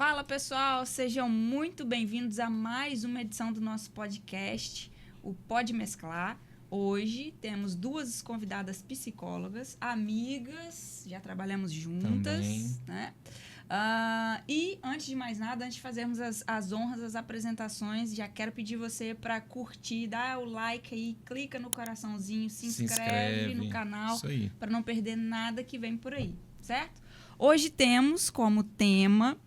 Fala, pessoal! Sejam muito bem-vindos a mais uma edição do nosso podcast, o Pode Mesclar. Hoje temos duas convidadas psicólogas, amigas, já trabalhamos juntas, né? E antes de mais nada, antes de fazermos as honras, as apresentações, já quero pedir você para curtir, dar o like aí, clica no coraçãozinho, se inscreve no canal para não perder nada que vem por aí, certo? Hoje temos como tema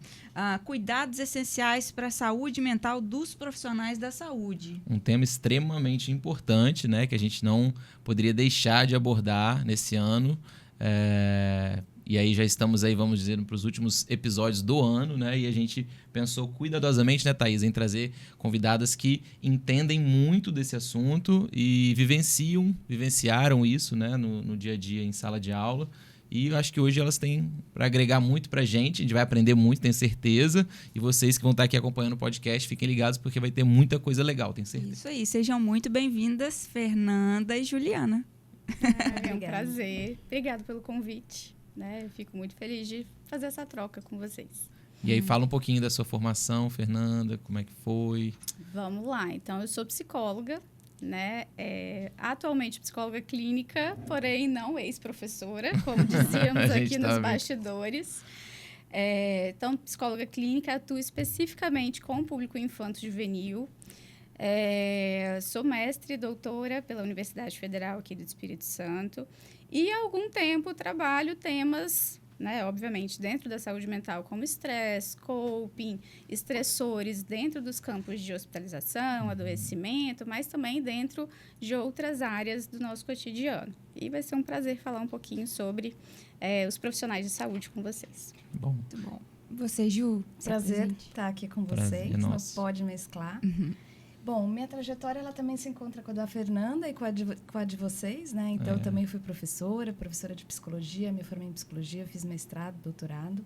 cuidados essenciais para a saúde mental dos profissionais da saúde. Um tema extremamente importante, né, que a gente não poderia deixar de abordar nesse ano. E aí já estamos aí, vamos dizer, para os últimos episódios do ano, né? E a gente pensou cuidadosamente, né, Thaís, em trazer convidadas que entendem muito desse assunto e vivenciaram isso, né, no dia a dia em sala de aula. E eu acho que hoje elas têm para agregar muito para a gente vai aprender muito, tenho certeza. E vocês que vão estar aqui acompanhando o podcast, fiquem ligados porque vai ter muita coisa legal, tenho certeza. Isso aí, sejam muito bem-vindas, Fernanda e Juliana. É um prazer. Obrigada pelo convite. Eu fico muito feliz de fazer essa troca com vocês. E aí, fala um pouquinho da sua formação, Fernanda, como é que foi? Vamos lá. Então, eu sou psicóloga, atualmente psicóloga clínica, porém não ex-professora, como dizíamos aqui nos bastidores. Então, psicóloga clínica, atuo especificamente com o público infanto-juvenil. Sou mestre e doutora pela Universidade Federal aqui do Espírito Santo e há algum tempo trabalho temas, obviamente, dentro da saúde mental, como estresse, coping, estressores dentro dos campos de hospitalização, adoecimento, mas também dentro de outras áreas do nosso cotidiano. E vai ser um prazer falar um pouquinho sobre os profissionais de saúde com vocês. Bom. Muito bom. Você, Ju? Prazer estar aqui com vocês. Não pode mesclar. Uhum. Bom, minha trajetória ela também se encontra com a da Fernanda e com a de vocês, né? Então, eu também fui professora de psicologia, me formei em psicologia, fiz mestrado, doutorado.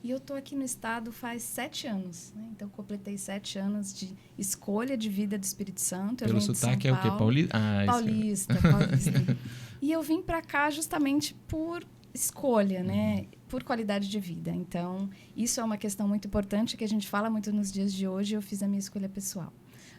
E eu estou aqui no estado faz 7 anos, né? Então, completei 7 anos de escolha de vida do Espírito Santo. Pelo sotaque é o quê? Paulista? Paulista. E eu vim para cá justamente por escolha, né? Por qualidade de vida. Então, isso é uma questão muito importante que a gente fala muito nos dias de hoje. Eu fiz a minha escolha pessoal.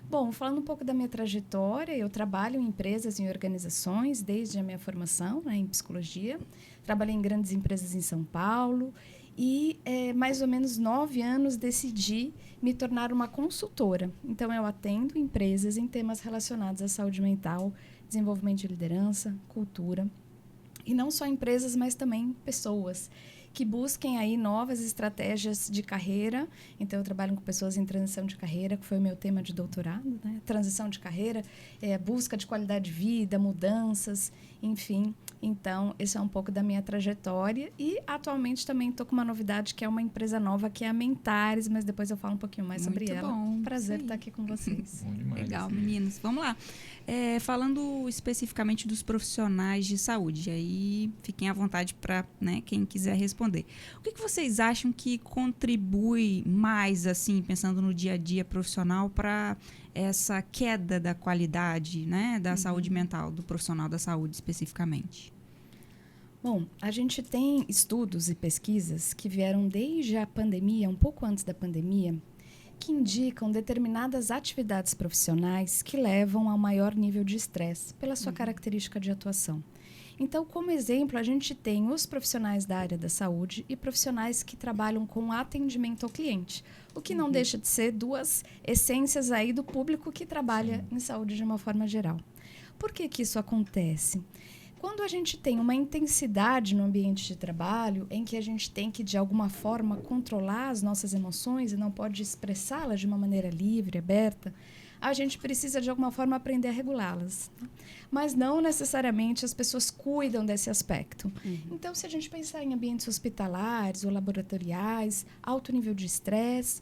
Bom, falando um pouco da minha trajetória, eu trabalho em empresas e organizações desde a minha formação em psicologia. Trabalhei em grandes empresas em São Paulo e, mais ou menos 9 anos, decidi me tornar uma consultora. Então, eu atendo empresas em temas relacionados à saúde mental, desenvolvimento de liderança, cultura. E não só empresas, mas também pessoas que busquem aí novas estratégias de carreira. Então, eu trabalho com pessoas em transição de carreira, que foi o meu tema de doutorado, né? Transição de carreira, busca de qualidade de vida, mudanças, enfim. Então, esse é um pouco da minha trajetória. E, atualmente, também estou com uma novidade, que é uma empresa nova, que é a Mentares, mas depois eu falo um pouquinho mais sobre ela. Bom. Prazer estar aqui com vocês. Legal, meninos. Vamos lá. Falando especificamente dos profissionais de saúde, aí fiquem à vontade para quem quiser responder. O que vocês acham que contribui mais, assim, pensando no dia a dia profissional, para essa queda da qualidade, da saúde mental, do profissional da saúde especificamente? Bom, a gente tem estudos e pesquisas que vieram desde a pandemia, um pouco antes da pandemia, que indicam determinadas atividades profissionais que levam a um maior nível de estresse pela sua característica de atuação. Então, como exemplo, a gente tem os profissionais da área da saúde e profissionais que trabalham com atendimento ao cliente, o que não deixa de ser duas essências aí do público que trabalha em saúde de uma forma geral. Por que isso acontece? Quando a gente tem uma intensidade no ambiente de trabalho, em que a gente tem que, de alguma forma, controlar as nossas emoções e não pode expressá-las de uma maneira livre, aberta, a gente precisa, de alguma forma, aprender a regulá-las. Mas não necessariamente as pessoas cuidam desse aspecto. Então, se a gente pensar em ambientes hospitalares ou laboratoriais, alto nível de estresse,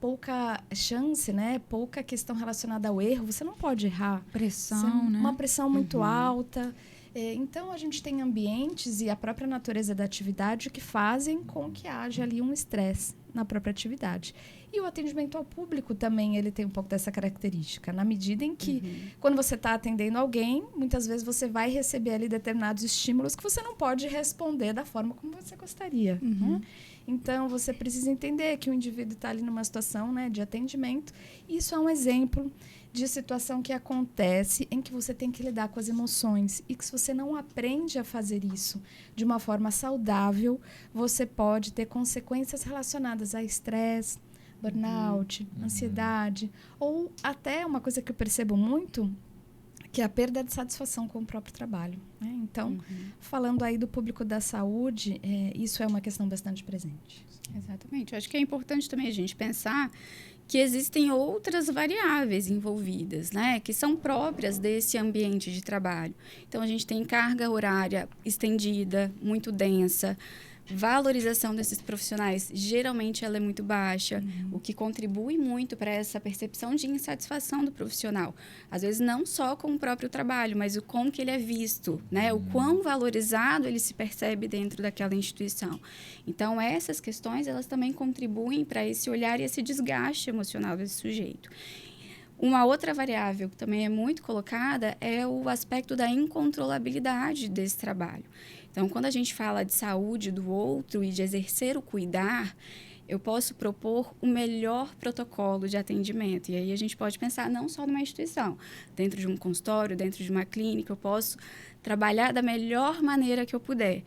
pouca chance, pouca questão relacionada ao erro, você não pode errar. Pressão, uma pressão muito alta. Então, a gente tem ambientes e a própria natureza da atividade que fazem com que haja ali um estresse. na própria atividade. E o atendimento ao público também, ele tem um pouco dessa característica, na medida em que, quando você está atendendo alguém, muitas vezes você vai receber ali determinados estímulos que você não pode responder da forma como você gostaria. Né? Então, você precisa entender que o indivíduo está ali numa situação, né, de atendimento. E isso é um exemplo de situação que acontece em que você tem que lidar com as emoções e que se você não aprende a fazer isso de uma forma saudável, você pode ter consequências relacionadas a estresse, burnout, ansiedade, ou até uma coisa que eu percebo muito, que é a perda de satisfação com o próprio trabalho. Né? Então, falando aí do público da saúde, isso é uma questão bastante presente. Exatamente. Eu acho que é importante também a gente pensar que existem outras variáveis envolvidas, né, que são próprias desse ambiente de trabalho. Então, a gente tem carga horária estendida, muito densa, valorização desses profissionais, geralmente ela é muito baixa, o que contribui muito para essa percepção de insatisfação do profissional. Às vezes, não só com o próprio trabalho, mas o como que ele é visto, né? O quão valorizado ele se percebe dentro daquela instituição. Então, essas questões, elas também contribuem para esse olhar e esse desgaste emocional desse sujeito. Uma outra variável que também é muito colocada é o aspecto da incontrolabilidade desse trabalho. Então, quando a gente fala de saúde do outro e de exercer o cuidar, eu posso propor o melhor protocolo de atendimento. E aí a gente pode pensar não só numa instituição, dentro de um consultório, dentro de uma clínica, eu posso trabalhar da melhor maneira que eu puder.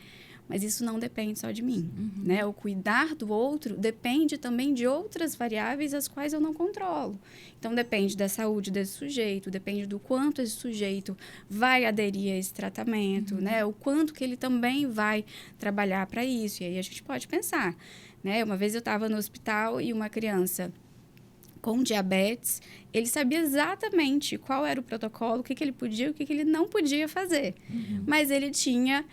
Mas isso não depende só de mim, né? O cuidar do outro depende também de outras variáveis as quais eu não controlo. Então, depende da saúde desse sujeito, depende do quanto esse sujeito vai aderir a esse tratamento, né? O quanto que ele também vai trabalhar para isso. E aí a gente pode pensar, né? Uma vez eu estava no hospital e uma criança com diabetes, ele sabia exatamente qual era o protocolo, o que ele podia e o que ele não podia fazer. Mas ele tinha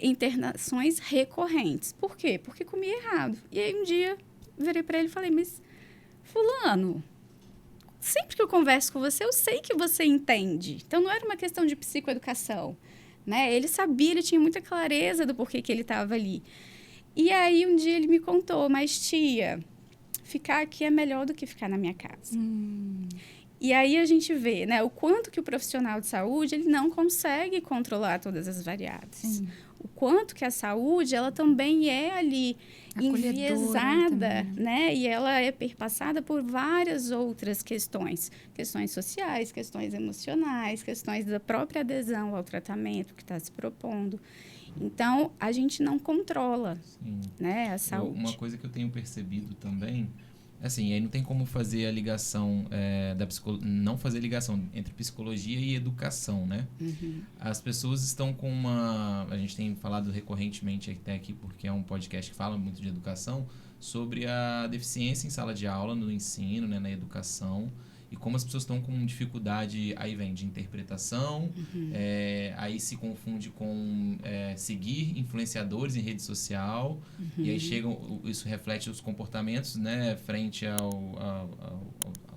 internações recorrentes. Por quê? Porque comia errado. E aí um dia virei para ele e falei, mas fulano, sempre que eu converso com você, eu sei que você entende. Então não era uma questão de psicoeducação, né? Ele sabia, ele tinha muita clareza do porquê que ele estava ali. E aí um dia ele me contou, mas tia, ficar aqui é melhor do que ficar na minha casa. E aí a gente vê, né, o quanto que o profissional de saúde ele não consegue controlar todas as variáveis. Sim. O quanto que a saúde ela também é ali enviesada, né? E ela é perpassada por várias outras questões. Questões sociais, questões emocionais, questões da própria adesão ao tratamento que está se propondo. Então, a gente não controla, né, a saúde. Uma coisa que eu tenho percebido também, assim, aí não tem como fazer a ligação não fazer ligação entre psicologia e educação, né? As pessoas estão com a gente tem falado recorrentemente até aqui, porque é um podcast que fala muito de educação, sobre a deficiência em sala de aula, no ensino, né, na educação, e como as pessoas estão com dificuldade, aí vem de interpretação, aí se confunde com seguir influenciadores em rede social, e aí isso reflete os comportamentos, né, frente a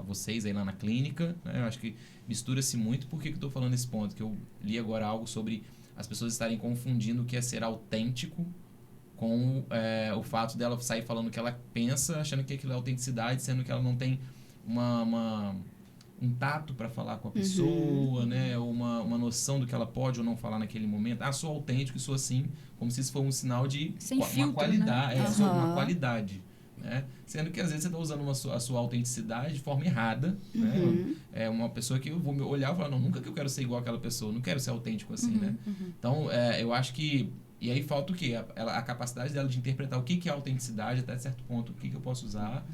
vocês aí lá na clínica, né? Eu acho que mistura-se muito. Por que eu estou falando esse ponto? Que eu li agora algo sobre as pessoas estarem confundindo o que é ser autêntico com o fato dela sair falando o que ela pensa, achando que aquilo é autenticidade, sendo que ela não tem um tato para falar com a pessoa, né? Ou uma noção do que ela pode ou não falar naquele momento. Sou autêntico e sou assim, como se isso fosse um sinal de uma qualidade, né? Uma qualidade, né? Sendo que às vezes você está usando a sua autenticidade de forma errada, né? É uma pessoa que eu vou me olhar e falar, não, nunca que eu quero ser igual àquela pessoa, não quero ser autêntico assim, né? Então, eu acho que e aí falta o quê? A capacidade dela de interpretar o que é autenticidade, até certo ponto, o que eu posso usar.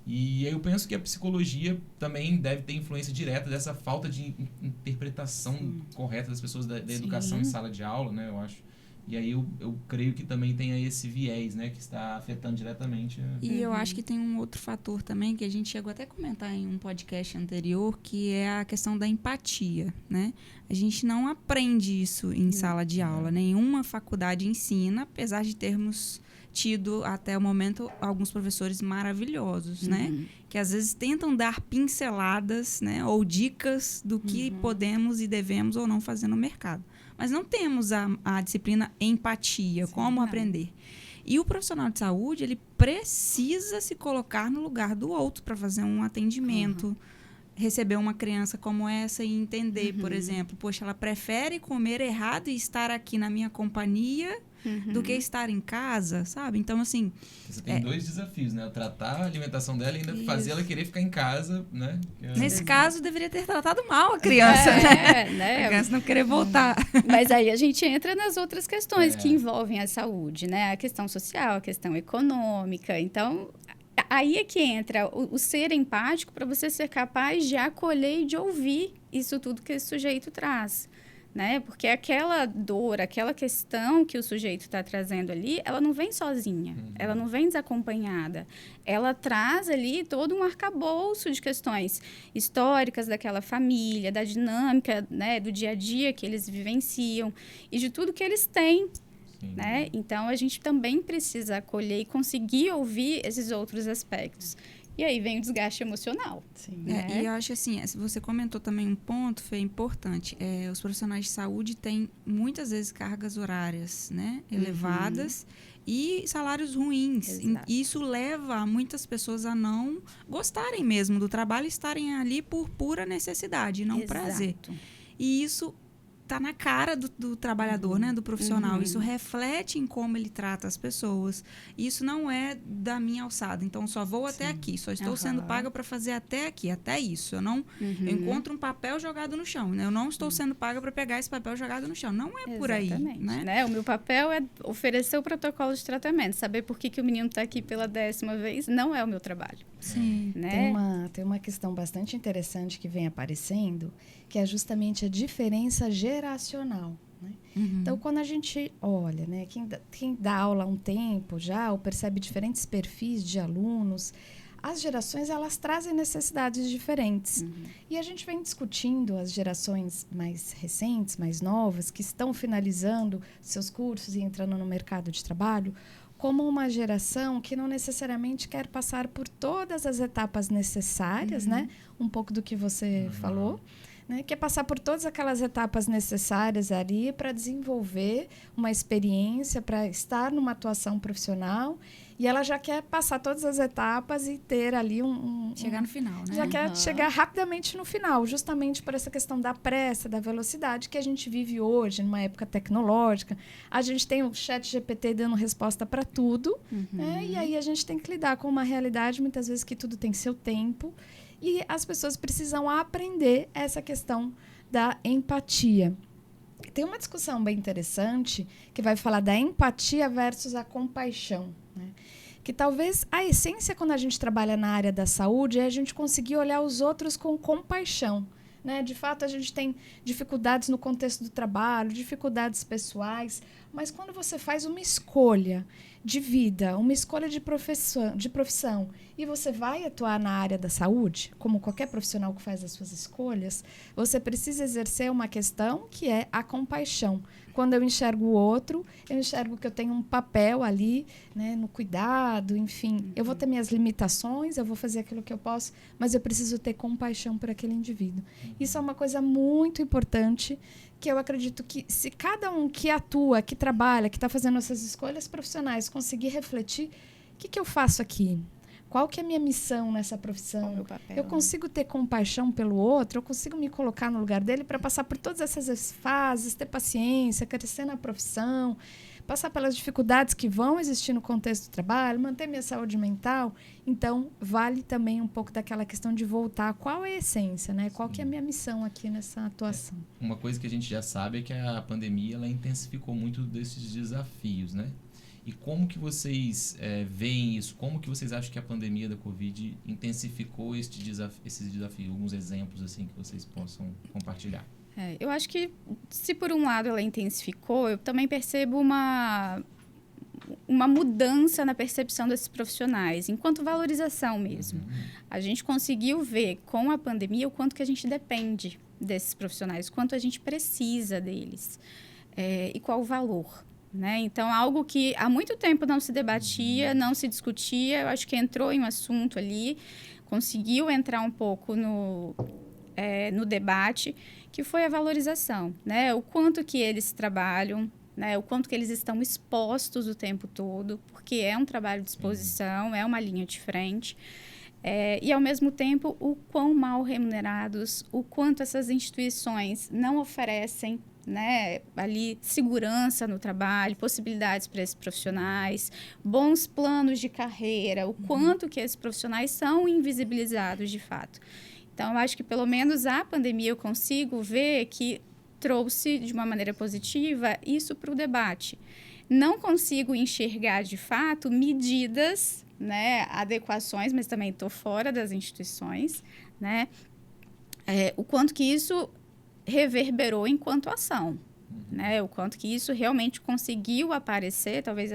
E eu penso que a psicologia também deve ter influência direta dessa falta de interpretação correta das pessoas da educação em sala de aula, né, eu acho. E aí eu creio que também tenha esse viés, né, que está afetando diretamente. E eu acho que tem um outro fator também, que a gente chegou até a comentar em um podcast anterior, que é a questão da empatia, né? A gente não aprende isso em sala de aula. Nenhuma faculdade ensina, apesar de termos tido até o momento alguns professores maravilhosos, né? Que às vezes tentam dar pinceladas, né? Ou dicas do que podemos e devemos ou não fazer no mercado. Mas não temos a disciplina empatia, como aprender. E o profissional de saúde, ele precisa se colocar no lugar do outro para fazer um atendimento, receber uma criança como essa e entender, por exemplo, poxa, ela prefere comer errado e estar aqui na minha companhia do que estar em casa, sabe? Então, assim... Você tem 2 desafios, né? Tratar a alimentação dela e ainda fazer ela querer ficar em casa, né? Nesse caso, deveria ter tratado mal a criança, né? A criança não querer voltar. Mas aí a gente entra nas outras questões que envolvem a saúde, né? A questão social, a questão econômica. Então, aí é que entra o ser empático para você ser capaz de acolher e de ouvir isso tudo que esse sujeito traz. Né? Porque aquela dor, aquela questão que o sujeito está trazendo ali, ela não vem sozinha, ela não vem desacompanhada. Ela traz ali todo um arcabouço de questões históricas daquela família, da dinâmica, né, do dia a dia que eles vivenciam e de tudo que eles têm. Né? Então, a gente também precisa acolher e conseguir ouvir esses outros aspectos. E aí vem o desgaste emocional. Né? E eu acho assim, você comentou também um ponto, Fê, importante. Os profissionais de saúde têm, muitas vezes, cargas horárias, né, elevadas e salários ruins. E isso leva muitas pessoas a não gostarem mesmo do trabalho e estarem ali por pura necessidade, não prazer. E isso está na cara do trabalhador, né, do profissional. Isso reflete em como ele trata as pessoas. Isso não é da minha alçada. Então, só vou até aqui. Só estou sendo paga para fazer até aqui, até isso. Eu não eu encontro um papel jogado no chão. Né? Eu não estou sendo paga para pegar esse papel jogado no chão. Não é por aí. Né? O meu papel é oferecer o protocolo de tratamento. Saber por que o menino está aqui pela 10ª vez não é o meu trabalho. Sim. Né? Tem uma questão bastante interessante que vem aparecendo, que é justamente a diferença geracional. Né? Então, quando a gente olha, né, quem dá aula há um tempo já, ou percebe diferentes perfis de alunos, as gerações elas trazem necessidades diferentes. E a gente vem discutindo as gerações mais recentes, mais novas, que estão finalizando seus cursos e entrando no mercado de trabalho, como uma geração que não necessariamente quer passar por todas as etapas necessárias, né? Um pouco do que você falou, né? Quer passar por todas aquelas etapas necessárias ali para desenvolver uma experiência, para estar numa atuação profissional. E ela já quer passar todas as etapas e ter ali chegar no final, né? Já quer chegar rapidamente no final, justamente por essa questão da pressa, da velocidade que a gente vive hoje, numa época tecnológica. A gente tem o ChatGPT dando resposta para tudo, né? E aí a gente tem que lidar com uma realidade, muitas vezes, que tudo tem seu tempo. E as pessoas precisam aprender essa questão da empatia. Tem uma discussão bem interessante que vai falar da empatia versus a compaixão, né? Que talvez a essência, quando a gente trabalha na área da saúde, é a gente conseguir olhar os outros com compaixão. Né? De fato, a gente tem dificuldades no contexto do trabalho, dificuldades pessoais, mas quando você faz uma escolha de vida, uma escolha de profissão, e você vai atuar na área da saúde, como qualquer profissional que faz as suas escolhas, você precisa exercer uma questão que é a compaixão. Quando eu enxergo o outro, eu enxergo que eu tenho um papel ali, né, no cuidado, enfim. Eu vou ter minhas limitações, eu vou fazer aquilo que eu posso, mas eu preciso ter compaixão por aquele indivíduo. Isso é uma coisa muito importante, que eu acredito que se cada um que atua, que trabalha, que está fazendo essas escolhas profissionais conseguir refletir, o que eu faço aqui? Qual que é a minha missão nessa profissão? Meu papel, eu consigo ter compaixão pelo outro? Eu consigo me colocar no lugar dele para passar por todas essas fases, ter paciência, crescer na profissão, passar pelas dificuldades que vão existir no contexto do trabalho, manter minha saúde mental? Então, vale também um pouco daquela questão de voltar. Qual é a essência, né? Qual que é a minha missão aqui nessa atuação? Uma coisa que a gente já sabe é que a pandemia ela intensificou muito desses desafios, né? E como que vocês veem isso? Como que vocês acham que a pandemia da Covid intensificou esses desafios? Alguns exemplos assim que vocês possam compartilhar. Eu acho que, se por um lado ela intensificou, eu também percebo uma mudança na percepção desses profissionais, enquanto valorização mesmo. A gente conseguiu ver com a pandemia o quanto que a gente depende desses profissionais, o quanto a gente precisa deles e qual o valor. Né? Então, algo que há muito tempo não se debatia, não se discutia, eu acho que entrou em um assunto ali, conseguiu entrar um pouco no debate, que foi a valorização, né? O quanto que eles trabalham, né? O quanto que eles estão expostos o tempo todo, porque é um trabalho de exposição, é uma linha de frente. E, ao mesmo tempo, o quão mal remunerados, o quanto essas instituições não oferecem, né, ali segurança no trabalho, possibilidades para esses profissionais, bons planos de carreira, o quanto que esses profissionais são invisibilizados de fato. Então, eu acho que, pelo menos, a pandemia eu consigo ver que trouxe, de uma maneira positiva, isso para o debate. Não consigo enxergar, de fato, medidas, né, adequações, mas também estou fora das instituições, né, o quanto que isso reverberou enquanto ação, né, o quanto que isso realmente conseguiu aparecer, talvez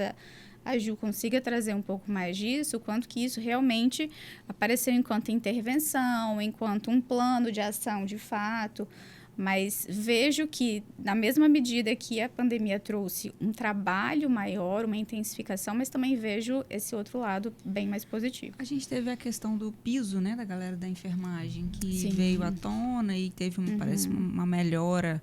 a Ju consiga trazer um pouco mais disso, o quanto que isso realmente apareceu enquanto intervenção, enquanto um plano de ação de fato. Mas vejo que, na mesma medida que a pandemia trouxe um trabalho maior, uma intensificação, mas também vejo esse outro lado bem mais positivo. A gente teve a questão do piso, né, da galera da enfermagem, que Sim. veio à tona e teve, parece, uma melhora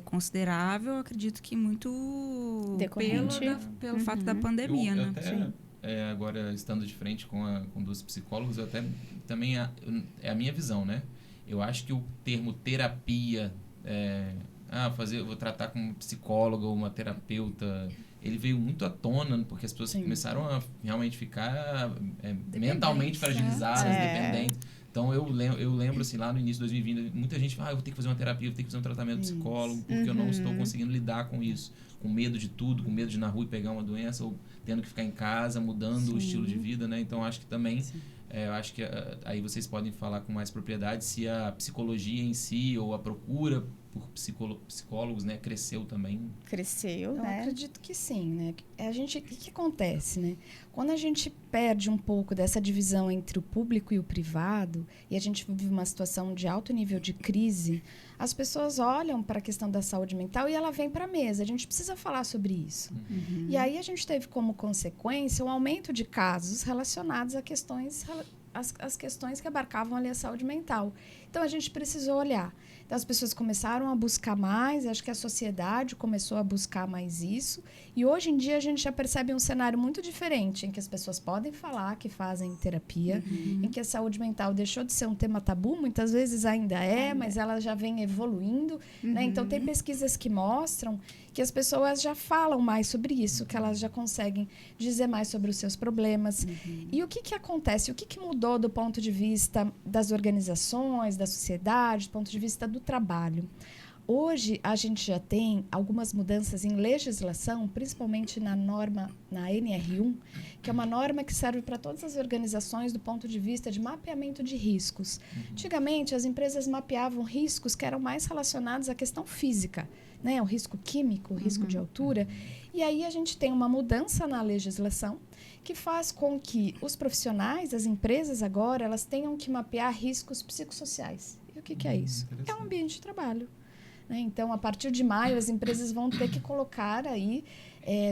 considerável. Acredito que muito decorrente pelo fato da pandemia, eu né? até, agora, estando de frente com duas psicólogos, eu até também é a minha visão, né? Eu acho que o termo terapia, vou tratar com uma psicóloga ou uma terapeuta, ele veio muito à tona, porque as pessoas começaram a realmente ficar mentalmente fragilizadas, dependentes. Então, eu lembro, assim, lá no início de 2020, muita gente fala, eu vou ter que fazer uma terapia, eu vou ter que fazer um tratamento psicólogo, porque eu não estou conseguindo lidar com isso. Com medo de tudo, com medo de ir na rua e pegar uma doença, ou tendo que ficar em casa, mudando o estilo de vida, né? Então, acho que também... eu acho que aí vocês podem falar com mais propriedade se a psicologia em si ou a procura por psicólogos, né, cresceu também. Cresceu, Eu né? acredito que sim, né? O que acontece, né? Quando a gente perde um pouco dessa divisão entre o público e o privado, e a gente vive uma situação de alto nível de crise, as pessoas olham para a questão da saúde mental e ela vem para a mesa. A gente precisa falar sobre isso. E aí a gente teve como consequência um aumento de casos relacionados a questões, as questões que abarcavam ali a saúde mental. Então, a gente precisou olhar. Então, as pessoas começaram a buscar mais, acho que a sociedade começou a buscar mais isso. E hoje em dia a gente já percebe um cenário muito diferente, em que as pessoas podem falar que fazem terapia, em que a saúde mental deixou de ser um tema tabu, muitas vezes ainda mas ela já vem evoluindo. Né? Então, tem pesquisas que mostram que as pessoas já falam mais sobre isso, que elas já conseguem dizer mais sobre os seus problemas. E o que acontece? O que mudou do ponto de vista das organizações, da sociedade, do ponto de vista do trabalho? Hoje, a gente já tem algumas mudanças em legislação, principalmente na norma, na NR1, que é uma norma que serve para todas as organizações do ponto de vista de mapeamento de riscos. Antigamente, as empresas mapeavam riscos que eram mais relacionados à questão física, né? O risco químico, o risco de altura. E aí a gente tem uma mudança na legislação que faz com que os profissionais, as empresas agora, elas tenham que mapear riscos psicossociais. E o que é isso? É um ambiente de trabalho. Né? Então, a partir de maio, as empresas vão ter que colocar aí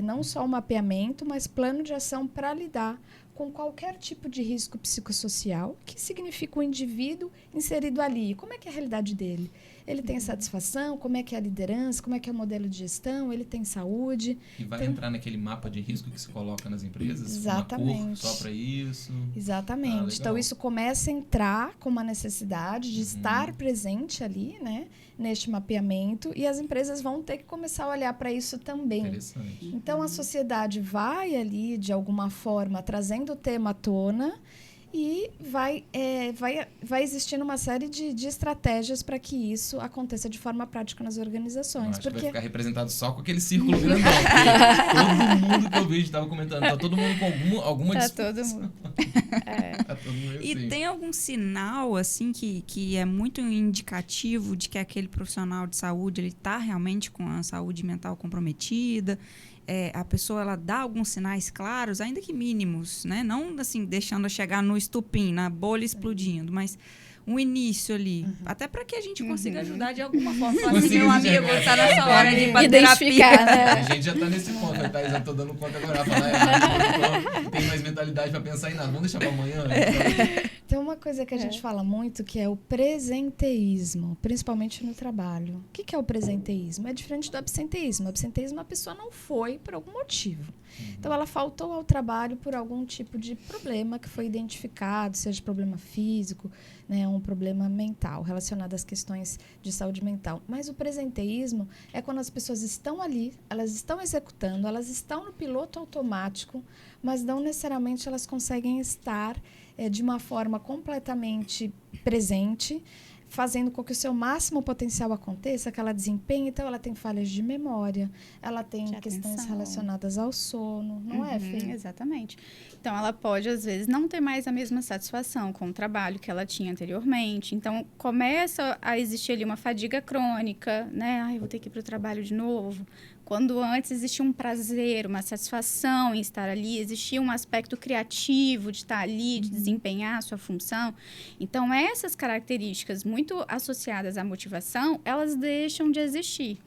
não só o mapeamento, mas plano de ação para lidar com qualquer tipo de risco psicossocial, que significa o indivíduo inserido ali. Como é que é a realidade dele? Ele tem satisfação? Como é que é a liderança? Como é que é o modelo de gestão? Ele tem saúde? E vai entrar naquele mapa de risco que se coloca nas empresas? Exatamente. Uma cor só para isso? Exatamente. Então, isso começa a entrar com uma necessidade de estar presente ali, né, neste mapeamento, e as empresas vão ter que começar a olhar para isso também. Interessante. Então, a sociedade vai ali, de alguma forma, trazendo o tema à tona, e vai existindo uma série de estratégias para que isso aconteça de forma prática nas organizações. Acho que vai ficar representado só com aquele círculo grandão. Todo mundo que eu vejo estava comentando. Tá todo mundo com alguma disposição. Todo mundo. Tá todo mundo E assim. tem algum sinal, assim, que é muito indicativo de que aquele profissional de saúde ele está realmente com a saúde mental comprometida? A pessoa ela dá alguns sinais claros, ainda que mínimos, né? Não assim deixando chegar no estupim, na bolha explodindo, mas um início ali. Até para que a gente consiga ajudar de alguma forma. Falar assim, meu amigo, tá na sua hora de ir pra terapia. Né? A gente já tá nesse ponto, a Thaís, eu tô dando conta agora. Falar, não tem mais mentalidade pra pensar em nada. Vamos deixar pra amanhã? Tem uma coisa que a gente fala muito, que é o presenteísmo, principalmente no trabalho. O que é o presenteísmo? É diferente do absenteísmo. O absenteísmo, a pessoa não foi por algum motivo. Então, ela faltou ao trabalho por algum tipo de problema que foi identificado, seja problema físico, né, um problema mental, relacionado às questões de saúde mental. Mas o presenteísmo é quando as pessoas estão ali, elas estão executando, elas estão no piloto automático, mas não necessariamente elas conseguem estar de uma forma completamente presente, fazendo com que o seu máximo potencial aconteça, que ela desempenhe. Então, ela tem falhas de memória, ela tem questões relacionadas ao sono, não é, Fê? Exatamente. Então, ela pode, às vezes, não ter mais a mesma satisfação com o trabalho que ela tinha anteriormente. Então, começa a existir ali uma fadiga crônica, né? Ai, vou ter que ir para o trabalho de novo. Quando antes existia um prazer, uma satisfação em estar ali, existia um aspecto criativo de estar ali, de desempenhar a sua função. Então, essas características muito associadas à motivação, elas deixam de existir.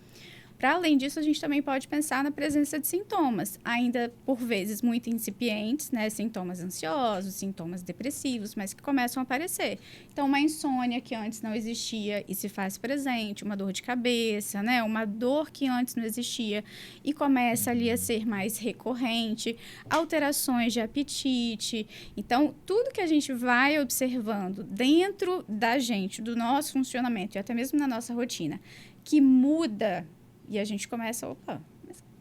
Para além disso, a gente também pode pensar na presença de sintomas, ainda por vezes muito incipientes, né? Sintomas ansiosos, sintomas depressivos, mas que começam a aparecer. Então, uma insônia que antes não existia e se faz presente, uma dor de cabeça, né? Uma dor que antes não existia e começa ali a ser mais recorrente, alterações de apetite. Então, tudo que a gente vai observando dentro da gente, do nosso funcionamento e até mesmo na nossa rotina, que muda. E a gente começa,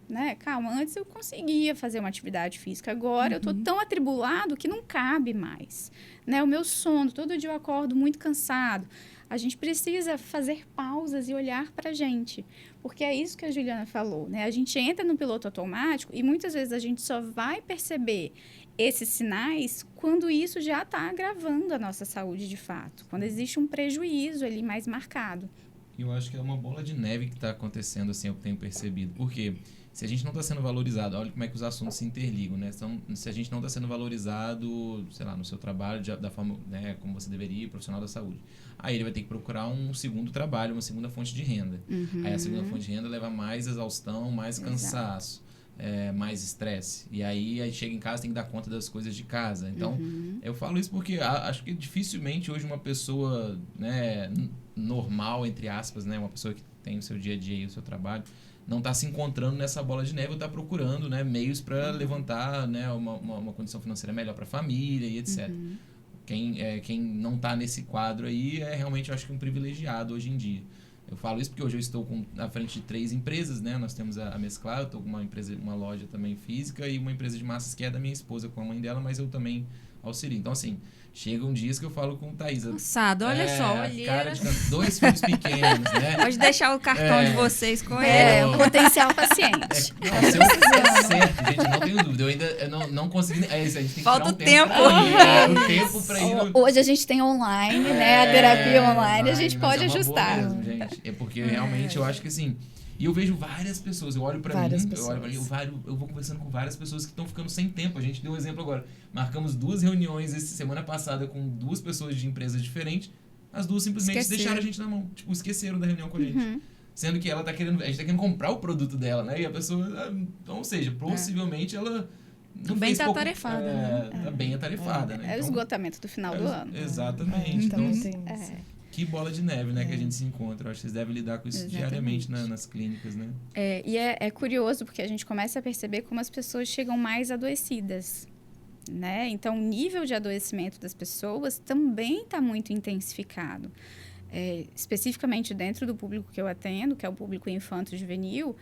né, calma, antes eu conseguia fazer uma atividade física, agora eu estou tão atribulado que não cabe mais. Né? O meu sono, todo dia eu acordo muito cansado. A gente precisa fazer pausas e olhar para a gente, porque é isso que a Juliana falou, né? A gente entra no piloto automático e muitas vezes a gente só vai perceber esses sinais quando isso já está agravando a nossa saúde de fato, quando existe um prejuízo ali mais marcado. Eu acho que é uma bola de neve que está acontecendo, assim, eu tenho percebido. Porque se a gente não está sendo valorizado, olha como é que os assuntos se interligam, né? Então, se a gente não está sendo valorizado, sei lá, no seu trabalho, da forma, né, como você deveria, profissional da saúde, aí ele vai ter que procurar um segundo trabalho, uma segunda fonte de renda. Aí a segunda fonte de renda leva mais exaustão, mais cansaço. Mais estresse. E aí chega em casa, tem que dar conta das coisas de casa. Então, eu falo isso porque acho que dificilmente hoje uma pessoa, né, normal, entre aspas, né, uma pessoa que tem o seu dia a dia e o seu trabalho, não está se encontrando nessa bola de neve ou está procurando, né, meios para levantar, né, uma condição financeira melhor para a família e etc. Quem não está nesse quadro aí realmente, eu acho que um privilegiado hoje em dia. Eu falo isso porque hoje eu estou à frente de 3 empresas, né? Nós temos a Mesclar, eu estou com uma loja também física e uma empresa de massas que é da minha esposa com a mãe dela, mas eu também auxilio. Então, assim, chegam dias que eu falo com Thaís. Cansado, olha só, cara de 2 filhos pequenos, né? Pode deixar o cartão de vocês com ele. Um potencial paciente. Certo, gente, não tenho dúvida. Eu ainda não consegui. A gente tem que falta tirar o tempo pra ir. Hoje a gente tem online, né? A terapia online, a gente pode ajustar. Mesmo, gente. É porque realmente eu acho que assim. E eu vejo várias pessoas, eu olho pra mim, eu vou conversando com várias pessoas que estão ficando sem tempo. A gente deu um exemplo agora. Marcamos 2 reuniões semana passada com 2 pessoas de empresas diferentes. As 2 simplesmente deixaram a gente na mão. Tipo, esqueceram da reunião com a gente. Sendo que a gente tá querendo comprar o produto dela, né? E a pessoa, então, ou seja, possivelmente ela... Bem atarefada, né? Tá bem atarefada, né? É o esgotamento do final do ano. Exatamente. Então, que bola de neve, né, que a gente se encontra. Eu acho que vocês devem lidar com isso diariamente nas clínicas, né? E é curioso porque a gente começa a perceber como as pessoas chegam mais adoecidas, né? Então, o nível de adoecimento das pessoas também está muito intensificado. Especificamente dentro do público que eu atendo, que é o público infanto-juvenil,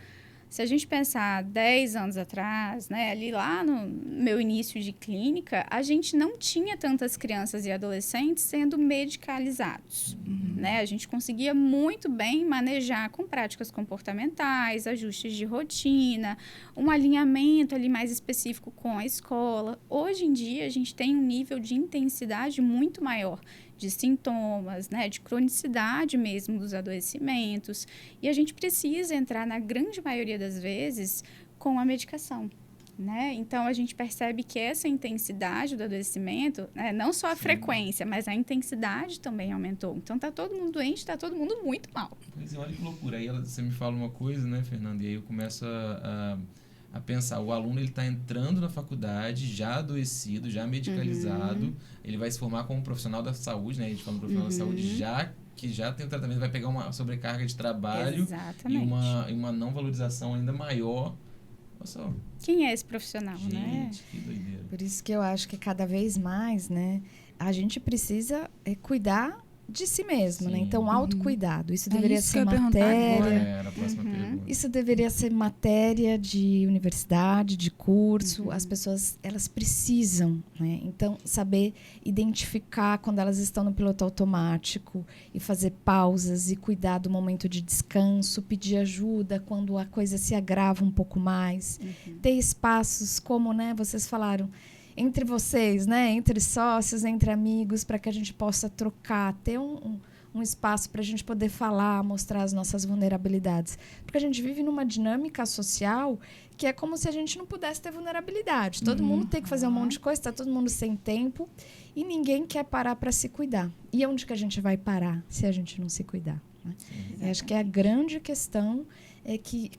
se a gente pensar 10 anos atrás, né, ali lá no meu início de clínica, a gente não tinha tantas crianças e adolescentes sendo medicalizados. Né? A gente conseguia muito bem manejar com práticas comportamentais, ajustes de rotina, um alinhamento ali mais específico com a escola. Hoje em dia, a gente tem um nível de intensidade muito maior de sintomas, né, de cronicidade mesmo dos adoecimentos. E a gente precisa entrar, na grande maioria das vezes, com a medicação. né? Então, a gente percebe que essa intensidade do adoecimento, né, não só a frequência, mas a intensidade também aumentou. Então, tá todo mundo doente, tá todo mundo muito mal. Pois é, olha que loucura. Aí você me fala uma coisa, né, Fernanda? E aí eu começo a pensar, o aluno ele está entrando na faculdade já adoecido, já medicalizado, ele vai se formar como profissional da saúde, né? A gente fala profissional da saúde que já tem o tratamento, vai pegar uma sobrecarga de trabalho e uma não valorização ainda maior. Nossa, quem é esse profissional, gente, né? Que doideira. Por isso que eu acho que cada vez mais, né, a gente precisa cuidar de si mesmo, né? Então, autocuidado. Isso deveria ser matéria. Era a próxima pergunta. Isso deveria ser matéria de universidade, de curso. As pessoas, elas precisam, né? Então, saber identificar quando elas estão no piloto automático e fazer pausas e cuidar do momento de descanso, pedir ajuda quando a coisa se agrava um pouco mais. Ter espaços como, né, vocês falaram, entre vocês, né, entre sócios, entre amigos, para que a gente possa trocar, ter um espaço para a gente poder falar, mostrar as nossas vulnerabilidades. Porque a gente vive numa dinâmica social que é como se a gente não pudesse ter vulnerabilidade. Todo mundo tem que fazer um monte de coisa, está todo mundo sem tempo e ninguém quer parar para se cuidar. E onde que a gente vai parar se a gente não se cuidar? Né? Eu acho que a grande questão é que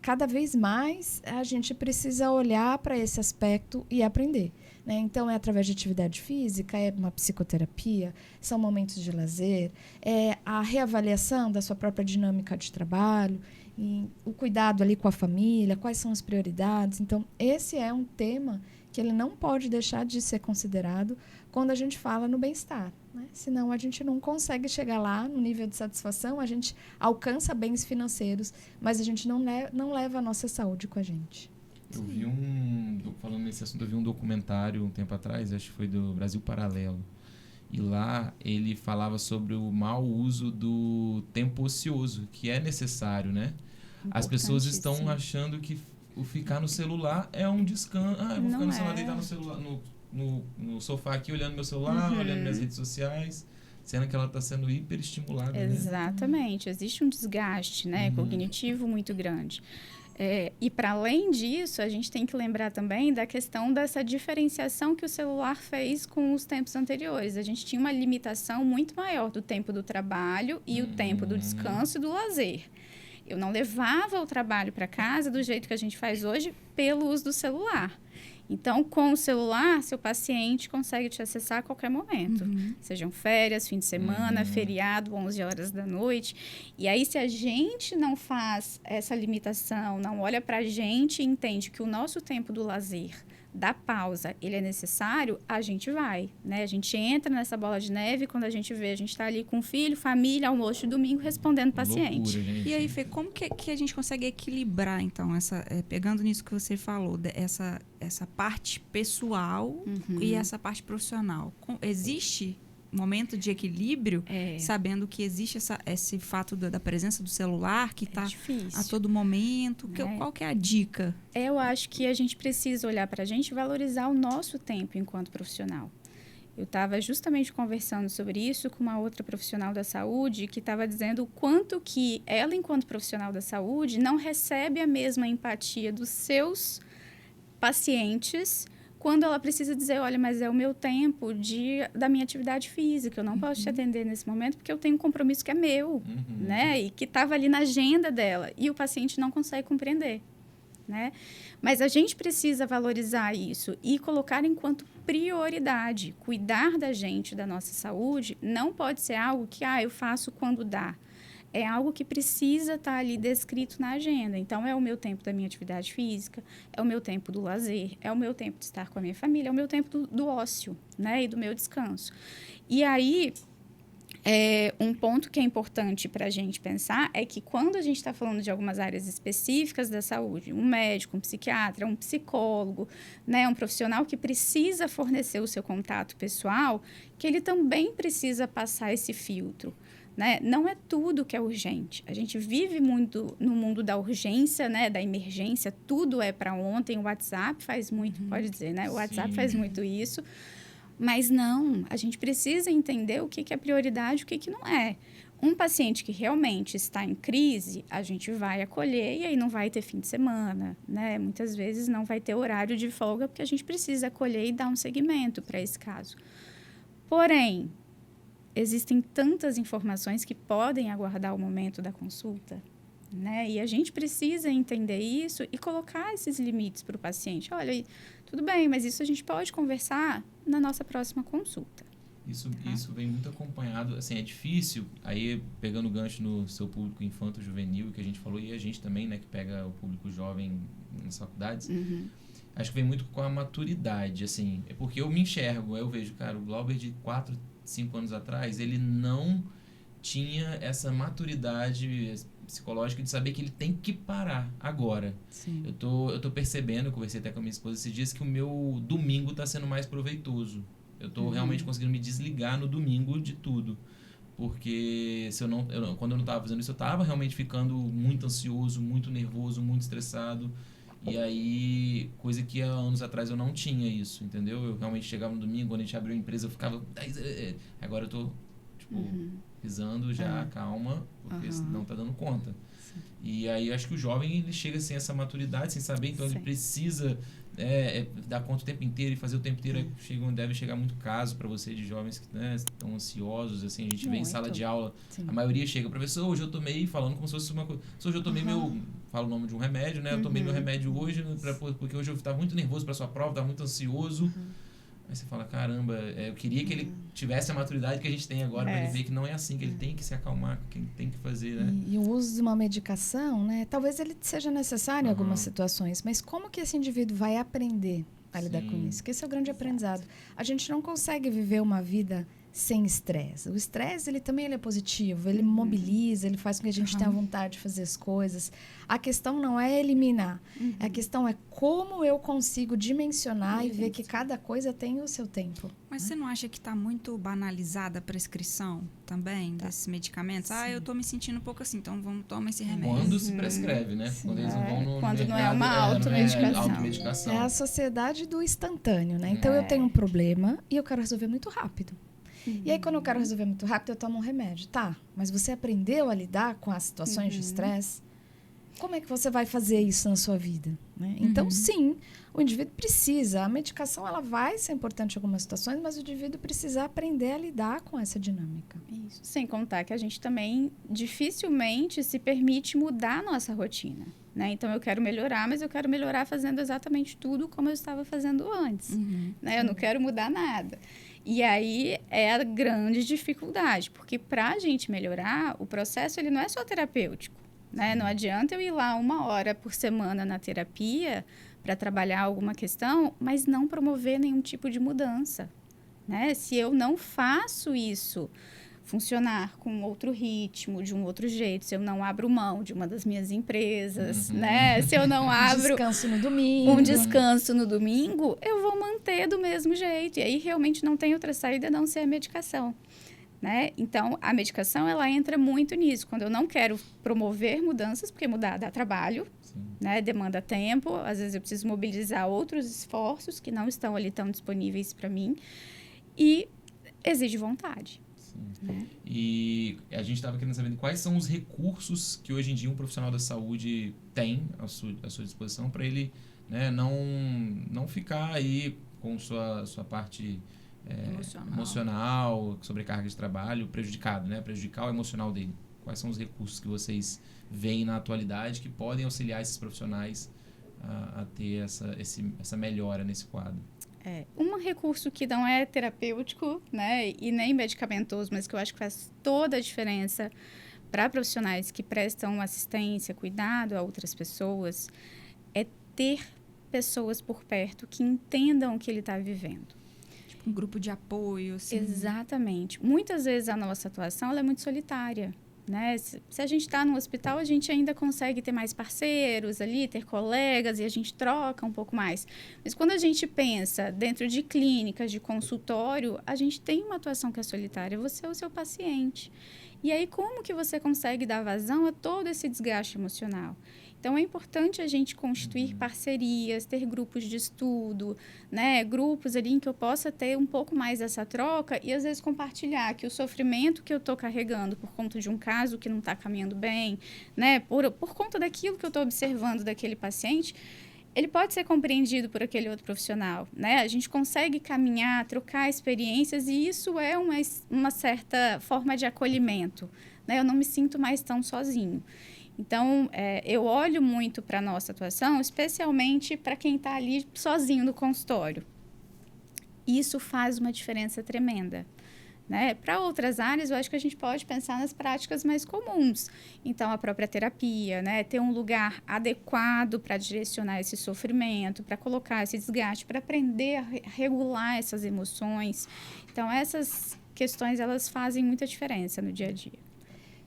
cada vez mais a gente precisa olhar para esse aspecto e aprender. Né? Então, é através de atividade física, é uma psicoterapia, são momentos de lazer, é a reavaliação da sua própria dinâmica de trabalho, e o cuidado ali com a família, quais são as prioridades. Então, esse é um tema que ele não pode deixar de ser considerado quando a gente fala no bem-estar. Né? Senão, a gente não consegue chegar lá no nível de satisfação, a gente alcança bens financeiros, mas a gente não leva a nossa saúde com a gente. Eu vi falando nesse assunto, eu vi um documentário um tempo atrás, acho que foi do Brasil Paralelo. E lá ele falava sobre o mau uso do tempo ocioso, que é necessário, né? As pessoas estão achando que o ficar no celular é um descanso. Eu vou ficar no celular, deitar no celular, no sofá aqui, olhando meu celular, olhando minhas redes sociais, sendo que ela está sendo hiperestimulada. Exatamente. Né? Existe um desgaste, né, cognitivo muito grande. E, para além disso, a gente tem que lembrar também da questão dessa diferenciação que o celular fez com os tempos anteriores. A gente tinha uma limitação muito maior do tempo do trabalho e o tempo do descanso e do lazer. Eu não levava o trabalho para casa do jeito que a gente faz hoje pelo uso do celular. Então, com o celular, seu paciente consegue te acessar a qualquer momento. Sejam férias, fim de semana, feriado, 11 horas da noite. E aí, se a gente não faz essa limitação, não olha para a gente e entende que o nosso tempo do lazer, da pausa, ele é necessário, a gente vai, né? A gente entra nessa bola de neve, quando a gente vê, a gente está ali com filho, família, almoço de domingo, respondendo paciente. Loucura, e aí, Fê, como que a gente consegue equilibrar, então, pegando nisso que você falou, essa parte pessoal e essa parte profissional? Existe momento de equilíbrio, sabendo que existe esse fato da presença do celular que está a todo momento? Qual que é a dica? Eu acho que a gente precisa olhar para a gente e valorizar o nosso tempo enquanto profissional. Eu estava justamente conversando sobre isso com uma outra profissional da saúde que estava dizendo o quanto que ela, enquanto profissional da saúde, não recebe a mesma empatia dos seus pacientes quando ela precisa dizer, olha, mas é o meu tempo da minha atividade física, eu não posso te atender nesse momento porque eu tenho um compromisso que é meu, né? E que estava ali na agenda dela. E o paciente não consegue compreender, né? Mas a gente precisa valorizar isso e colocar enquanto prioridade. Cuidar da gente, da nossa saúde, não pode ser algo que, eu faço quando dá. É algo que precisa estar ali descrito na agenda. Então, é o meu tempo da minha atividade física, é o meu tempo do lazer, é o meu tempo de estar com a minha família, é o meu tempo do ócio, né? E do meu descanso. E aí, um ponto que é importante para a gente pensar é que quando a gente está falando de algumas áreas específicas da saúde, um médico, um psiquiatra, um psicólogo, né, um profissional que precisa fornecer o seu contato pessoal, que ele também precisa passar esse filtro. Né? Não é tudo que é urgente. A gente vive muito no mundo da urgência, né? Da emergência, tudo é para ontem. O WhatsApp faz muito, pode dizer, né? O WhatsApp faz muito isso. Mas não, a gente precisa entender o que é prioridade e o que não é. Um paciente que realmente está em crise, a gente vai acolher e aí não vai ter fim de semana, né? Muitas vezes não vai ter horário de folga porque a gente precisa acolher e dar um segmento para esse caso. Porém, existem tantas informações que podem aguardar o momento da consulta, né? E a gente precisa entender isso e colocar esses limites para o paciente. Olha, tudo bem, mas isso a gente pode conversar na nossa próxima consulta. Isso vem muito acompanhado, assim, é difícil, aí pegando o gancho no seu público infanto-juvenil, que a gente falou, e a gente também, né, que pega o público jovem nas faculdades, acho que vem muito com a maturidade, assim, é porque eu me enxergo, eu vejo, cara, o Glauber de 4, 5 anos atrás, ele não tinha essa maturidade psicológica de saber que ele tem que parar agora. Sim. Eu tô percebendo, eu conversei até com a minha esposa esses dias, que o meu domingo está sendo mais proveitoso. Eu estou realmente conseguindo me desligar no domingo de tudo. Porque quando eu não estava fazendo isso, eu estava realmente ficando muito ansioso, muito nervoso, muito estressado. E aí, coisa que há anos atrás eu não tinha isso, entendeu? Eu realmente chegava no domingo, quando a gente abriu a empresa, eu ficava... Agora eu estou, pisando já, calma, porque não está dando conta. Sim. E aí, acho que o jovem, ele chega sem essa maturidade, sem saber, então ele precisa... dar conta o tempo inteiro e fazer o tempo inteiro. Deve chegar muito caso para você de jovens que, né, estão ansiosos, assim, a gente vê em sala de aula, a maioria chega, professor, hoje eu tomei, falando como se fosse uma coisa, hoje eu tomei falo o nome de um remédio, né, eu tomei meu remédio hoje, porque hoje eu estava muito nervoso para sua prova, estava muito ansioso. Aí você fala, caramba, eu queria que ele tivesse a maturidade que a gente tem agora, para ele ver que não é assim, que ele tem que se acalmar, que ele tem que fazer, né? E o uso de uma medicação, né? Talvez ele seja necessário em algumas situações, mas como que esse indivíduo vai aprender a lidar com isso? Que esse é o grande aprendizado. A gente não consegue viver uma vida sem estresse. O estresse, ele também é positivo, ele mobiliza, ele faz com que a gente tenha vontade de fazer as coisas. A questão não é eliminar, a questão é como eu consigo dimensionar e ver que cada coisa tem o seu tempo. Mas você não acha que está muito banalizada a prescrição também desses medicamentos? Eu estou me sentindo um pouco assim, então vamos tomar esse remédio. Quando se prescreve, né? Quando eles não vão no Quando mercado, não é uma automedicação. É a sociedade do instantâneo, né? Então eu tenho um problema e eu quero resolver muito rápido. E aí, quando eu quero resolver muito rápido, eu tomo um remédio. Tá, mas você aprendeu a lidar com as situações de estresse? Como é que você vai fazer isso na sua vida? Né? Então, sim, o indivíduo precisa. A medicação ela vai ser importante em algumas situações, mas o indivíduo precisa aprender a lidar com essa dinâmica. Isso. Sem contar que a gente também dificilmente se permite mudar a nossa rotina. Né? Então, eu quero melhorar, mas eu quero melhorar fazendo exatamente tudo como eu estava fazendo antes. Né? Eu não quero mudar nada. E aí é a grande dificuldade, porque para a gente melhorar, o processo ele não é só terapêutico. Né? Não adianta eu ir lá 1 hora por semana na terapia para trabalhar alguma questão, mas não promover nenhum tipo de mudança. Né? Se eu não faço isso funcionar com outro ritmo, de um outro jeito, se eu não abro mão de uma das minhas empresas, né? Se eu não abro um descanso no domingo, eu vou manter do mesmo jeito. E aí realmente não tem outra saída a não ser a medicação. Né? Então, a medicação ela entra muito nisso. Quando eu não quero promover mudanças, porque mudar dá trabalho, né? Demanda tempo, às vezes eu preciso mobilizar outros esforços que não estão ali tão disponíveis para mim e exige vontade. Né? E a gente estava querendo saber quais são os recursos que hoje em dia um profissional da saúde tem à sua disposição para ele, né, não ficar aí com sua parte emocional, sobrecarga de trabalho, prejudicado, né? Prejudicar o emocional dele. Quais são os recursos que vocês veem na atualidade que podem auxiliar esses profissionais a ter essa melhora nesse quadro? Um recurso que não é terapêutico, né, e nem medicamentoso, mas que eu acho que faz toda a diferença para profissionais que prestam assistência, cuidado a outras pessoas, é ter pessoas por perto que entendam o que ele está vivendo. Tipo um grupo de apoio, assim. Exatamente. Muitas vezes a nossa atuação ela é muito solitária. Né? Se a gente está no hospital, a gente ainda consegue ter mais parceiros ali, ter colegas e a gente troca um pouco mais. Mas quando a gente pensa dentro de clínicas, de consultório, a gente tem uma atuação que é solitária, você é o seu paciente. E aí, como que você consegue dar vazão a todo esse desgaste emocional? Então, é importante a gente constituir parcerias, ter grupos de estudo, né? Grupos ali em que eu possa ter um pouco mais dessa troca e, às vezes, compartilhar que o sofrimento que eu estou carregando por conta de um caso que não está caminhando bem, né? Por conta daquilo que eu estou observando daquele paciente, ele pode ser compreendido por aquele outro profissional, né? A gente consegue caminhar, trocar experiências e isso é uma certa forma de acolhimento, né? Eu não me sinto mais tão sozinho. Então, eu olho muito para a nossa atuação, especialmente para quem está ali sozinho no consultório. Isso faz uma diferença tremenda, né? Para outras áreas, eu acho que a gente pode pensar nas práticas mais comuns. Então, a própria terapia, né? Ter um lugar adequado para direcionar esse sofrimento, para colocar esse desgaste, para aprender a regular essas emoções. Então, essas questões, elas fazem muita diferença no dia a dia.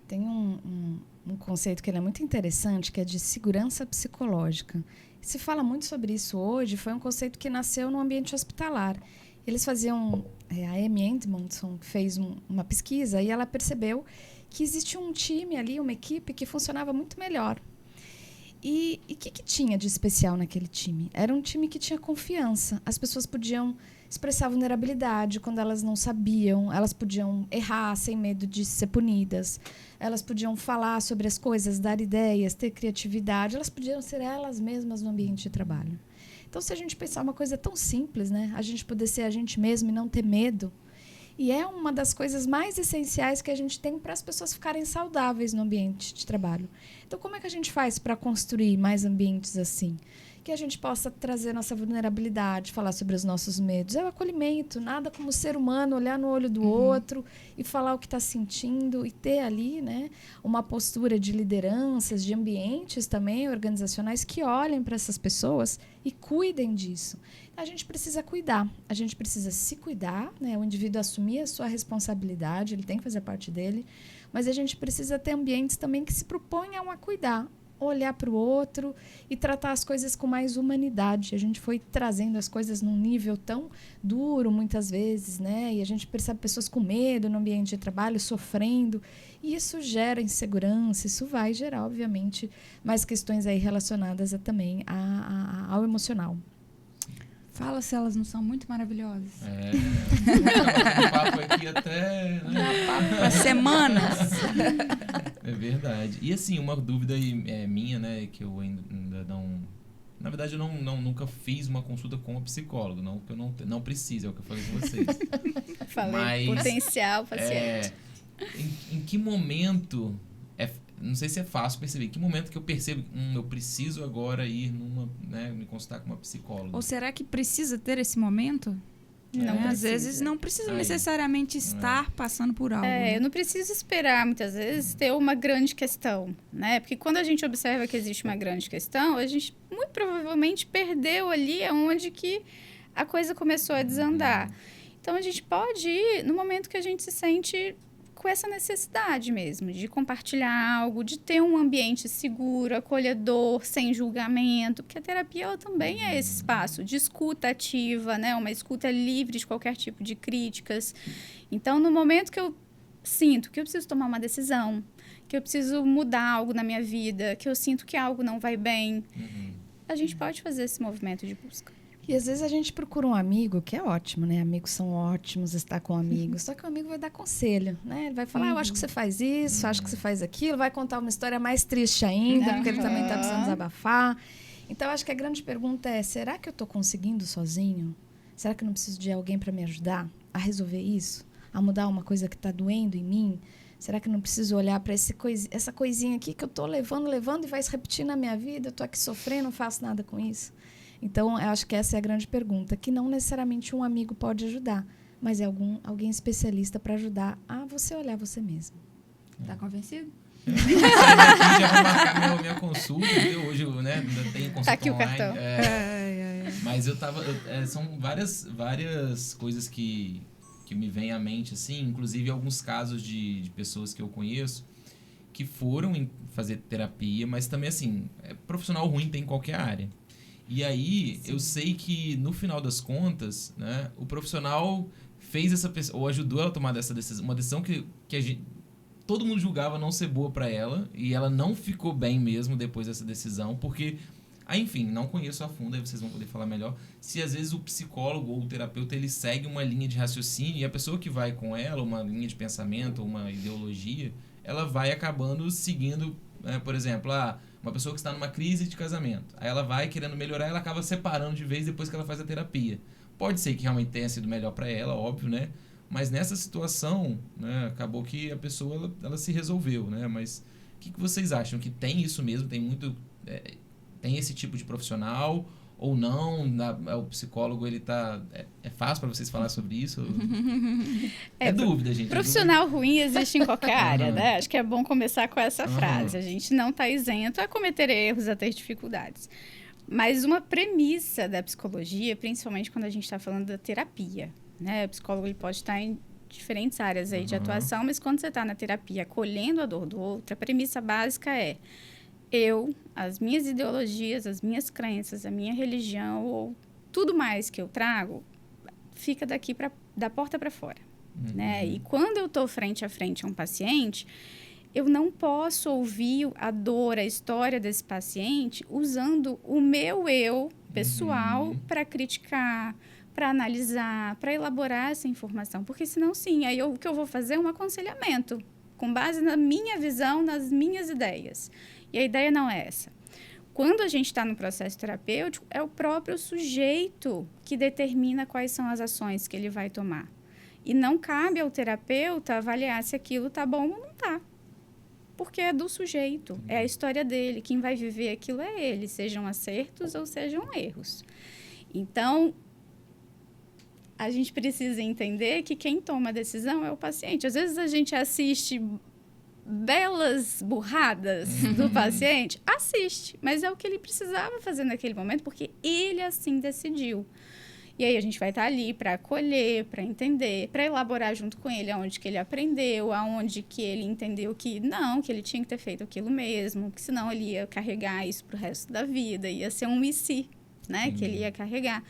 Tem um conceito que é muito interessante, que é de segurança psicológica. Se fala muito sobre isso hoje, foi um conceito que nasceu no ambiente hospitalar. Eles faziam... a Amy Edmondson fez uma pesquisa e ela percebeu que existia um time ali, uma equipe que funcionava muito melhor. E o que tinha de especial naquele time? Era um time que tinha confiança. As pessoas podiam expressar vulnerabilidade quando elas não sabiam, elas podiam errar sem medo de ser punidas, elas podiam falar sobre as coisas, dar ideias, ter criatividade, elas podiam ser elas mesmas no ambiente de trabalho. Então, se a gente pensar uma coisa tão simples, né? A gente poder ser a gente mesmo e não ter medo, e é uma das coisas mais essenciais que a gente tem para as pessoas ficarem saudáveis no ambiente de trabalho. Então, como é que a gente faz para construir mais ambientes assim? Que a gente possa trazer nossa vulnerabilidade, falar sobre os nossos medos. É o acolhimento, nada como ser humano olhar no olho do outro e falar o que está sentindo e ter ali, né, uma postura de lideranças, de ambientes também organizacionais que olhem para essas pessoas e cuidem disso. A gente precisa cuidar, a gente precisa se cuidar, né, o indivíduo assumir a sua responsabilidade, ele tem que fazer parte dele, mas a gente precisa ter ambientes também que se proponham a cuidar, olhar para o outro e tratar as coisas com mais humanidade. A gente foi trazendo as coisas num nível tão duro, muitas vezes, né? E a gente percebe pessoas com medo no ambiente de trabalho, sofrendo. E isso gera insegurança, isso vai gerar, obviamente, mais questões aí relacionadas também ao emocional. Fala se elas não são muito maravilhosas. Um papo aqui até... Né? Há semanas. É verdade. E assim, uma dúvida aí, minha, né, que eu ainda não... Na verdade, eu nunca fiz uma consulta com a psicóloga, não que eu não preciso, é o que eu falei com vocês. Falei, mas, potencial paciente. Em que momento... não sei se é fácil perceber. Em que momento que eu percebo que eu preciso agora ir me consultar com uma psicóloga? Ou será que precisa ter esse momento? Não, às vezes não precisa necessariamente estar passando por algo. Né? Eu não preciso esperar, muitas vezes, ter uma grande questão, né? Porque quando a gente observa que existe uma grande questão, a gente muito provavelmente perdeu ali onde que a coisa começou a desandar. Então, a gente pode ir no momento que a gente se sente com essa necessidade mesmo, de compartilhar algo, de ter um ambiente seguro, acolhedor, sem julgamento, porque a terapia ela também é esse espaço de escuta ativa, né? Uma escuta livre de qualquer tipo de críticas. Então, no momento que eu sinto que eu preciso tomar uma decisão, que eu preciso mudar algo na minha vida, que eu sinto que algo não vai bem, a gente pode fazer esse movimento de busca. E às vezes a gente procura um amigo, que é ótimo, né? Amigos são ótimos, estar com amigos. Só que o amigo vai dar conselho, né? Ele vai falar, eu acho que você faz isso, acho que você faz aquilo. Vai contar uma história mais triste ainda, porque ele também está precisando desabafar. Então, acho que a grande pergunta é, será que eu estou conseguindo sozinho? Será que eu não preciso de alguém para me ajudar a resolver isso? A mudar uma coisa que está doendo em mim? Será que eu não preciso olhar para essa coisinha aqui que eu estou levando e vai se repetir na minha vida? Eu estou aqui sofrendo, não faço nada com isso? Então, eu acho que essa é a grande pergunta, que não necessariamente um amigo pode ajudar, mas é alguém especialista para ajudar a você olhar você mesmo. Tá convencido? Já vou marcar minha consulta, viu? Hoje, né, ainda tem consulta tá aqui online. O cartão. Mas eu tava... são várias coisas que me vêm à mente, assim, inclusive alguns casos de pessoas que eu conheço que foram fazer terapia, mas também, assim, profissional ruim tem em qualquer área. E aí, eu sei que, no final das contas, né, o profissional fez essa pessoa, ou ajudou ela a tomar essa decisão, uma decisão que todo mundo julgava não ser boa para ela, e ela não ficou bem mesmo depois dessa decisão, porque... enfim, não conheço a fundo, aí vocês vão poder falar melhor. Se às vezes o psicólogo ou o terapeuta, ele segue uma linha de raciocínio, e a pessoa que vai com ela, uma linha de pensamento, uma ideologia, ela vai acabando seguindo, por exemplo, uma pessoa que está numa crise de casamento. Aí ela vai querendo melhorar, ela acaba separando de vez depois que ela faz a terapia. Pode ser que realmente tenha sido melhor para ela, óbvio, né? Mas nessa situação, né, acabou que a pessoa ela se resolveu, né? Mas o que vocês acham? Que tem isso mesmo? Tem muito... tem esse tipo de profissional ou não? O psicólogo, ele tá... É fácil para vocês falar sobre isso? Dúvida, gente. Profissional ruim existe em qualquer área, né? Acho que é bom começar com essa frase. A gente não está isento a cometer erros, a ter dificuldades. Mas uma premissa da psicologia, principalmente quando a gente está falando da terapia, né? O psicólogo ele pode estar em diferentes áreas aí de atuação, mas quando você está na terapia acolhendo a dor do outro, a premissa básica é: as minhas ideologias, as minhas crenças, a minha religião ou tudo mais que eu trago, fica daqui da porta para fora, né? E quando eu estou frente a frente a um paciente, eu não posso ouvir a dor, a história desse paciente usando o meu eu pessoal para criticar, para analisar, para elaborar essa informação. Porque senão, sim, aí o que eu vou fazer é um aconselhamento com base na minha visão, nas minhas ideias. E a ideia não é essa. Quando a gente está no processo terapêutico, é o próprio sujeito que determina quais são as ações que ele vai tomar. E não cabe ao terapeuta avaliar se aquilo está bom ou não está. Porque é do sujeito, é a história dele. Quem vai viver aquilo é ele, sejam acertos ou sejam erros. Então, a gente precisa entender que quem toma a decisão é o paciente. Às vezes a gente assiste belas burradas do paciente, assiste, mas é o que ele precisava fazer naquele momento, porque ele assim decidiu. E aí a gente vai estar ali para acolher, para entender, para elaborar junto com ele aonde que ele aprendeu, aonde que ele entendeu que não, que ele tinha que ter feito aquilo mesmo, que senão ele ia carregar isso pro resto da vida, ia ser um e se, né, que ele ia carregar.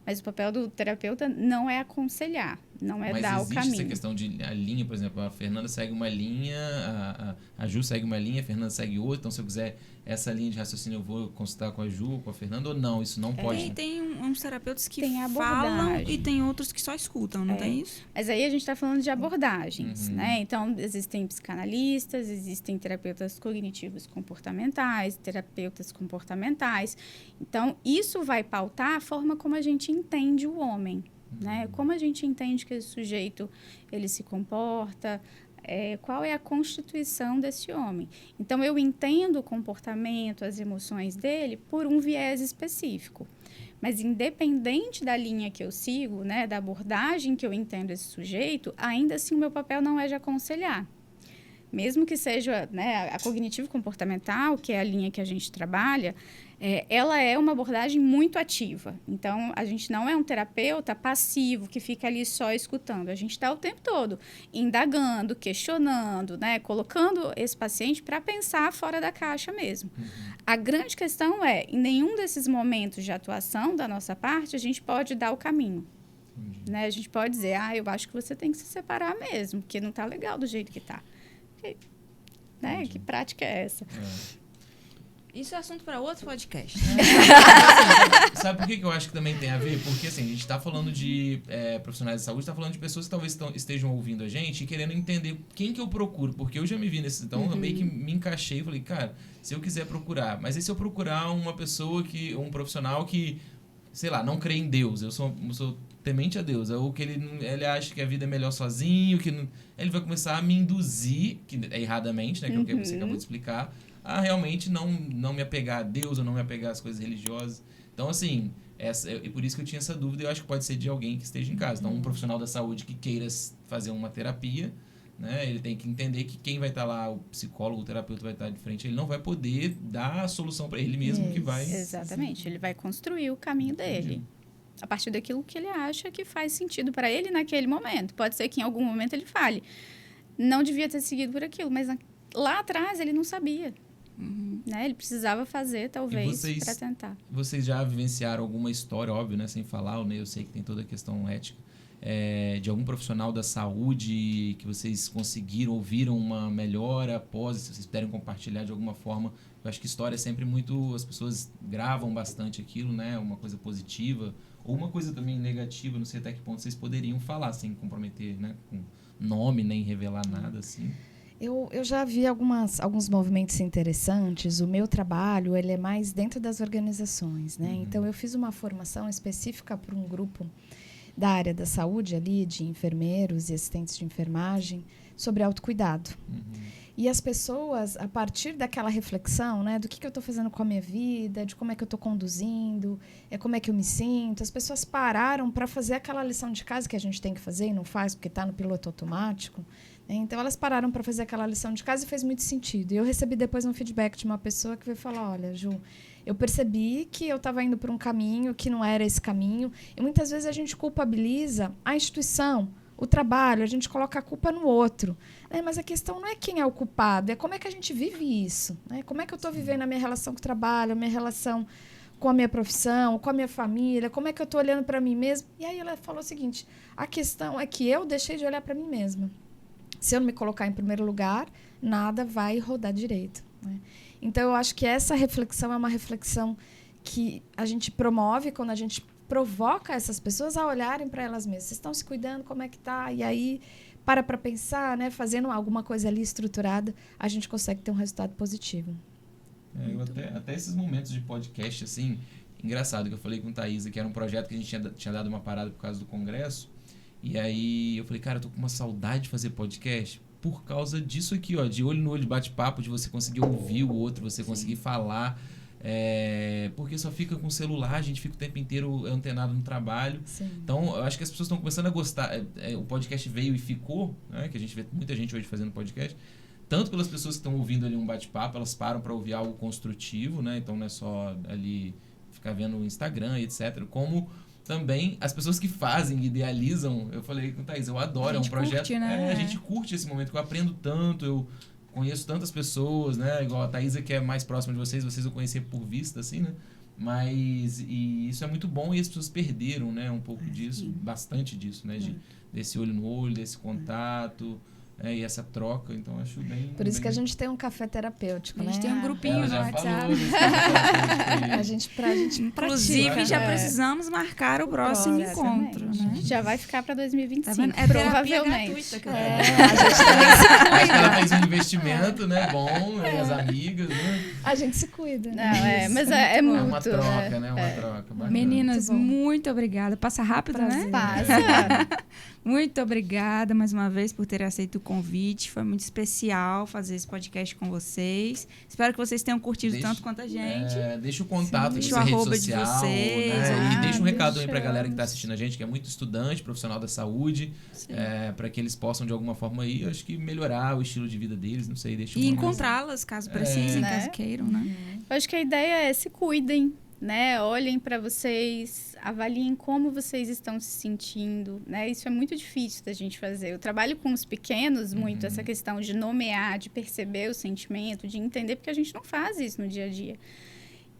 Mas o papel do terapeuta não é aconselhar, não é dar o caminho. Mas existe essa questão de a linha, por exemplo, a Fernanda segue uma linha, a Ju segue uma linha, a Fernanda segue outra, então se eu quiser essa linha de raciocínio eu vou consultar com a Ju, com a Fernanda, ou não, isso não pode? E tem uns terapeutas que tem falam e tem outros que só escutam, não tem isso? Mas aí a gente está falando de abordagens, né? Então, existem psicanalistas, existem terapeutas cognitivos comportamentais, terapeutas comportamentais. Então, isso vai pautar a forma como a gente entende o homem, né? Como a gente entende que esse sujeito, ele se comporta, qual é a constituição desse homem. Então, eu entendo o comportamento, as emoções dele por um viés específico. Mas, independente da linha que eu sigo, né, da abordagem que eu entendo esse sujeito, ainda assim o meu papel não é de aconselhar. Mesmo que seja, né, a cognitivo-comportamental, que é a linha que a gente trabalha, ela é uma abordagem muito ativa. Então, a gente não é um terapeuta passivo que fica ali só escutando. A gente está o tempo todo indagando, questionando, né, colocando esse paciente para pensar fora da caixa mesmo. A grande questão é, em nenhum desses momentos de atuação da nossa parte, a gente pode dar o caminho. Né? A gente pode dizer, eu acho que você tem que se separar mesmo, porque não está legal do jeito que está. Né? Que prática é essa? Isso é assunto para outro podcast. Sabe por que eu acho que também tem a ver? Porque assim, a gente está falando de profissionais de saúde, está falando de pessoas que talvez estejam ouvindo a gente e querendo entender quem que eu procuro. Porque eu já me vi nesse... Então, eu meio que me encaixei e falei, cara, se eu quiser procurar... Mas e se eu procurar uma pessoa um profissional que, sei lá, não crê em Deus? Eu sou temente a Deus, ou que ele acha que a vida é melhor sozinho, ele vai começar a me induzir, que é erradamente, né, que é o que você acabou de explicar, a realmente não me apegar a Deus, ou não me apegar às coisas religiosas. Então, assim, e por isso que eu tinha essa dúvida, eu acho que pode ser de alguém que esteja em casa. Então, um profissional da saúde que queira fazer uma terapia, né, ele tem que entender que quem vai estar lá, o psicólogo, o terapeuta vai estar de frente, ele não vai poder dar a solução para ele mesmo que vai... Exatamente, ele vai construir o caminho dele. A partir daquilo que ele acha que faz sentido para ele naquele momento. Pode ser que em algum momento ele fale, não devia ter seguido por aquilo, mas lá atrás ele não sabia. Né? Ele precisava fazer, talvez, para tentar. Vocês já vivenciaram alguma história, óbvio, né? Sem falar, né? Eu sei que tem toda a questão ética, de algum profissional da saúde que vocês conseguiram, ouviram uma melhora após, se vocês puderem compartilhar de alguma forma. Eu acho que história é sempre muito... As pessoas gravam bastante aquilo, né? Uma coisa positiva ou uma coisa também negativa, não sei até que ponto vocês poderiam falar sem comprometer, né? Com nome, nem revelar nada, assim. Eu já vi alguns movimentos interessantes. O meu trabalho ele é mais dentro das organizações, né? Então, eu fiz uma formação específica para um grupo da área da saúde ali, de enfermeiros e assistentes de enfermagem, sobre autocuidado. E as pessoas, a partir daquela reflexão, né, do que eu estou fazendo com a minha vida, de como é que eu estou conduzindo, como é que eu me sinto, as pessoas pararam para fazer aquela lição de casa que a gente tem que fazer e não faz porque está no piloto automático. Né? Então, elas pararam para fazer aquela lição de casa e fez muito sentido. E eu recebi depois um feedback de uma pessoa que veio falar, olha, Ju, eu percebi que eu estava indo por um caminho que não era esse caminho. E muitas vezes a gente culpabiliza a instituição, o trabalho, a gente coloca a culpa no outro. Né? Mas a questão não é quem é o culpado, é como é que a gente vive isso. Né? Como é que eu estou vivendo a minha relação com o trabalho, a minha relação com a minha profissão, com a minha família, como é que eu estou olhando para mim mesma. E aí ela falou o seguinte, a questão é que eu deixei de olhar para mim mesma. Se eu não me colocar em primeiro lugar, nada vai rodar direito. Né? Então, eu acho que essa reflexão é uma reflexão que a gente promove quando a gente provoca essas pessoas a olharem para elas mesmas. Vocês estão se cuidando? Como é que tá? E aí, para pensar, né? Fazendo alguma coisa ali estruturada, a gente consegue ter um resultado positivo. Eu até esses momentos de podcast, assim, engraçado, que eu falei com a Thaisa, que era um projeto que a gente tinha dado uma parada por causa do congresso, e aí eu falei, cara, eu tô com uma saudade de fazer podcast por causa disso aqui, ó, de olho no olho, bate-papo, de você conseguir ouvir o outro, você conseguir falar, porque só fica com o celular, a gente fica o tempo inteiro antenado no trabalho. Sim. Então, eu acho que as pessoas estão começando a gostar. O podcast veio e ficou, né, que a gente vê muita gente hoje fazendo podcast, tanto pelas pessoas que estão ouvindo ali um bate-papo, elas param para ouvir algo construtivo, né? Então não é só ali ficar vendo o Instagram, etc. Como também as pessoas que fazem, idealizam. Eu falei com o Thaís, eu adoro, é um projeto. Curte, né? A gente curte esse momento, que eu aprendo tanto, eu conheço tantas pessoas, né? Igual a Thaisa, que é mais próxima de vocês eu conheci por vista, assim, né? Mas e isso é muito bom e as pessoas perderam, né? Um pouco disso, bastante disso, né? Desse olho no olho, desse contato. E essa troca, então eu acho bem... Por isso que a gente tem um café terapêutico, A gente né? tem um grupinho no WhatsApp. A gente Inclusive, pratica, já né? precisamos marcar o próximo encontro. Né? Já vai ficar para 2025, Tá vendo? É terapia provavelmente. gratuita que eu A gente também se Acho que ela cuida. fez um investimento, né? Bom, as amigas, né? A gente se cuida. Não, mas é É mútuo. uma troca, né? né? Uma troca. Bacana. Meninas, Muito bom. muito obrigada. Passa rápido, Prazer. né? Passa. Muito obrigada mais uma vez por ter aceito o convite. Foi muito especial fazer esse podcast com vocês. Espero que vocês tenham curtido tanto quanto a gente. Deixa o contato Deixa de o sua rede arroba de social, vocês, né? E deixa um recado aí pra deixamos. galera que tá assistindo a gente, que é muito estudante, profissional da saúde, para que eles possam, de alguma forma, aí, acho que melhorar o estilo de vida deles, não sei, deixa E uma encontrá-las, caso precisem, Né? caso queiram, né? Eu acho que a ideia é se cuidem, né? Olhem para vocês, avaliem como vocês estão se sentindo, né? Isso é muito difícil da gente fazer. Eu trabalho com os pequenos muito essa questão de nomear, de perceber o sentimento, de entender, porque a gente não faz isso no dia a dia.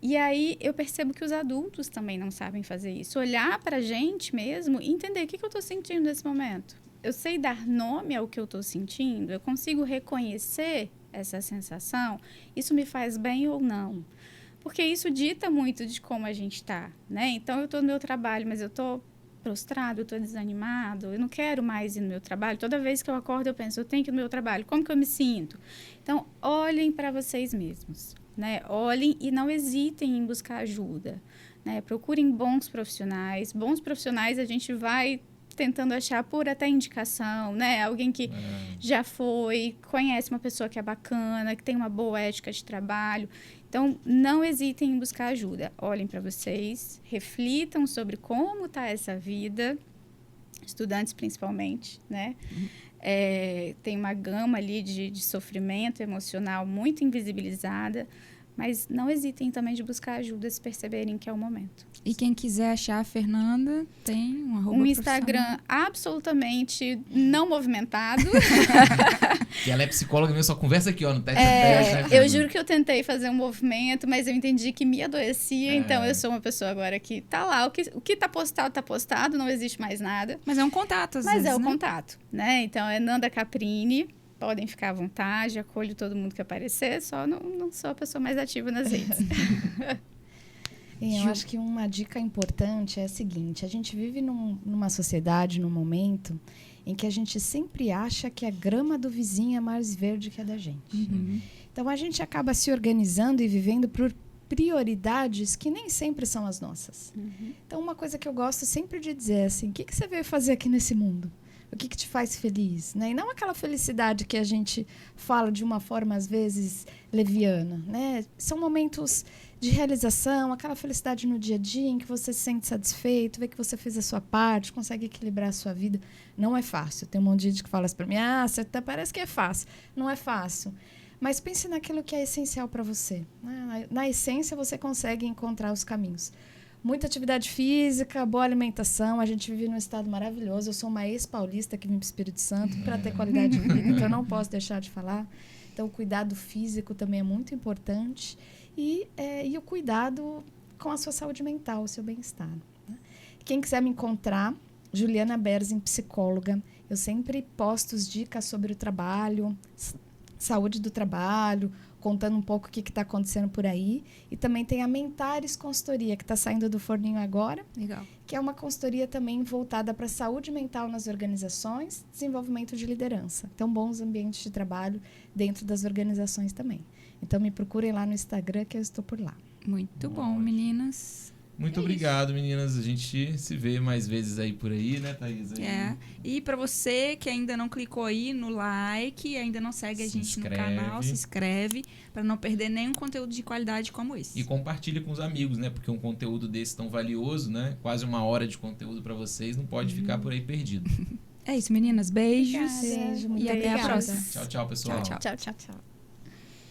E aí eu percebo que os adultos também não sabem fazer isso. Olhar para a gente mesmo e entender o que eu estou sentindo nesse momento. Eu sei dar nome ao que eu estou sentindo? Eu consigo reconhecer essa sensação? Isso me faz bem ou não? Porque isso dita muito de como a gente está, né? Então, eu estou no meu trabalho, mas eu estou prostrado, eu estou desanimado, eu não quero mais ir no meu trabalho. Toda vez que eu acordo, eu penso, eu tenho que ir no meu trabalho. Como que eu me sinto? Então, olhem para vocês mesmos, né? Olhem e não hesitem em buscar ajuda, né? Procurem bons profissionais. Bons profissionais a gente vai tentando achar por até indicação, né? Alguém que já foi, conhece uma pessoa que é bacana, que tem uma boa ética de trabalho. Então, não hesitem em buscar ajuda. Olhem para vocês, reflitam sobre como está essa vida, estudantes principalmente, né? Tem uma gama ali de sofrimento emocional muito invisibilizada, Mas não hesitem também de buscar ajuda se perceberem que é o momento. E quem quiser achar a Fernanda, tem um arroba Um Instagram absolutamente não movimentado. E ela é psicóloga mesmo, só conversa aqui, ó, no teste. Eu juro que eu tentei fazer um movimento, mas eu entendi que me adoecia. Então, eu sou uma pessoa agora que tá lá. O que tá postado, não existe mais nada. Mas é um contato, às Mas vezes, é o né? contato, né? Então, é Nanda Caprini. Podem ficar à vontade, acolho todo mundo que aparecer. Só não sou a pessoa mais ativa nas redes. Eu acho que uma dica importante é a seguinte: a gente vive numa sociedade, num momento em que a gente sempre acha que a grama do vizinho é mais verde que a da gente. Uhum. Então, a gente acaba se organizando e vivendo por prioridades que nem sempre são as nossas. Uhum. Então, uma coisa que eu gosto sempre de dizer é assim: o que você veio fazer aqui nesse mundo? O que te faz feliz? Né? E não aquela felicidade que a gente fala de uma forma, às vezes, leviana. Né? São momentos de realização, aquela felicidade no dia a dia em que você se sente satisfeito, vê que você fez a sua parte, consegue equilibrar a sua vida. Não é fácil. Tem um monte de gente que fala isso para mim: você até parece que é fácil. Não é fácil. Mas pense naquilo que é essencial para você. Né? Na essência, você consegue encontrar os caminhos. Muita atividade física, boa alimentação. A gente vive num estado maravilhoso. Eu sou uma ex-paulista que vim para o Espírito Santo para ter qualidade de vida, então eu não posso deixar de falar. Então, o cuidado físico também é muito importante. E o cuidado com a sua saúde mental, o seu bem-estar. Né? Quem quiser me encontrar, Juliana Berzin, psicóloga. Eu sempre posto dicas sobre o trabalho, saúde do trabalho, contando um pouco o que está acontecendo por aí. E também tem a Mentares Consultoria, que está saindo do forninho agora. Legal. Que é uma consultoria também voltada para a saúde mental nas organizações, desenvolvimento de liderança. Então, bons ambientes de trabalho dentro das organizações também. Então, me procurem lá no Instagram, que eu estou por lá. Muito bom, meninas. Muito obrigado, meninas. A gente se vê mais vezes aí por aí, né, Thaís? Aí. E para você que ainda não clicou aí no like, ainda não segue a gente no canal, se inscreve para não perder nenhum conteúdo de qualidade como esse. E compartilha com os amigos, né? Porque um conteúdo desse tão valioso, né? Quase 1 hora de conteúdo para vocês, não pode ficar por aí perdido. É isso, meninas. Beijos. Obrigada. Beijo, muito e até a obrigada. próxima. Tchau, tchau, pessoal. Tchau, tchau. Tchau, tchau.